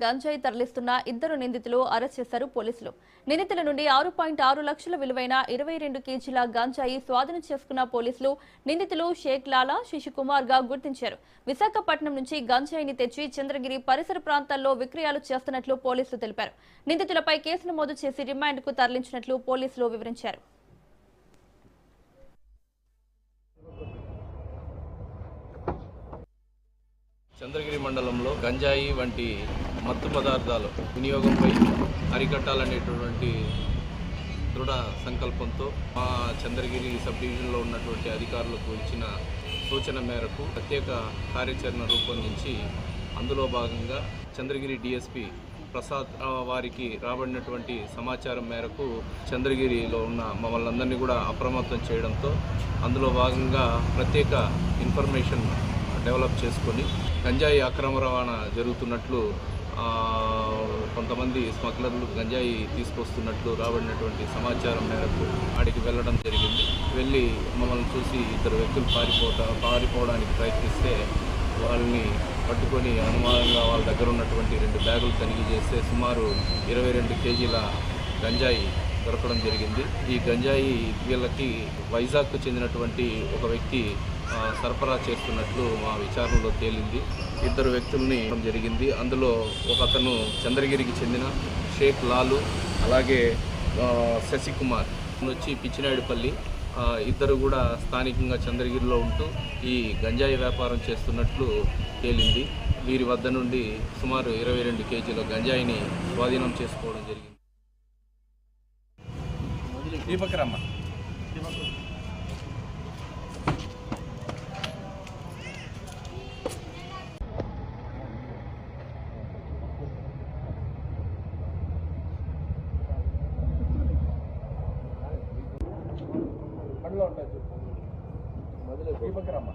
గంజాయి తరలిస్తున్న ఇద్దరు నిందితులు అరెస్ట్ చేశారు పోలీసులు. నిందితుల నుండి 6.6 లక్షల విలువైన 22 కేజీల గంజాయి స్వాధీనం చేసుకున్న పోలీసులు నిందితులు షేక్ లాలా, శశికుమార్ గా గుర్తించారు. విశాఖపట్నం నుంచి గంజాయిని తెచ్చి చంద్రగిరి పరిసర ప్రాంతాల్లో విక్రయాలు చేస్తున్నట్లు పోలీసులు తెలిపారు. నిందితులపై కేసు నమోదు చేసి రిమాండ్ కు తరలించినట్లు పోలీసులు వివరించారు. చంద్రగిరి మండలంలో గంజాయి వంటి మత్తు పదార్థాల వినియోగంపై అరికట్టాలనేటువంటి దృఢ సంకల్పంతో మా చంద్రగిరి సబ్ డివిజన్లో ఉన్నటువంటి అధికారులకు ఇచ్చిన సూచన మేరకు ప్రత్యేక కార్యాచరణ రూపొందించి అందులో భాగంగా చంద్రగిరి డిఎస్పి ప్రసాద్ వారికి రాబడినటువంటి సమాచారం మేరకు చంద్రగిరిలో ఉన్న మమ్మల్ని అందరినీ కూడా అప్రమత్తం చేయడంతో అందులో భాగంగా ప్రత్యేక ఇన్ఫర్మేషన్ డెవలప్ చేసుకొని గంజాయి అక్రమ రవాణా జరుగుతున్నట్లు కొంతమంది స్మగ్లర్లు గంజాయి తీసుకొస్తున్నట్లు రాబడినటువంటి సమాచారం మేరకు ఆడికి వెళ్ళడం జరిగింది. వెళ్ళి మమ్మల్ని చూసి ఇద్దరు వ్యక్తులు పారిపోవడానికి ప్రయత్నిస్తే వాళ్ళని పట్టుకొని అనుమానంగా వాళ్ళ దగ్గర ఉన్నటువంటి 2 బ్యాగులు తనిఖీ చేస్తే సుమారు 22 కేజీల గంజాయి దొరకడం జరిగింది. ఈ గంజాయి వీళ్ళకి వైజాగ్కు చెందినటువంటి ఒక వ్యక్తి సరఫరా చేస్తున్నట్లు మా విచారణలో తేలింది. ఇద్దరు వ్యక్తుల్ని జరిగింది. అందులో ఒక అతను చంద్రగిరికి చెందిన షేక్ లాలు, అలాగే శశికుమార్ వచ్చి పిచ్చినాయుడుపల్లి, ఇద్దరు కూడా స్థానికంగా చంద్రగిరిలో ఉంటూ ఈ గంజాయి వ్యాపారం చేస్తున్నట్లు తేలింది. వీరి వద్ద నుండి సుమారు 22 కేజీల గంజాయిని స్వాధీనం చేసుకోవడం జరిగింది. దీపకరమ్మ పనిలో ఉంటాయి. దీపకరమ్మ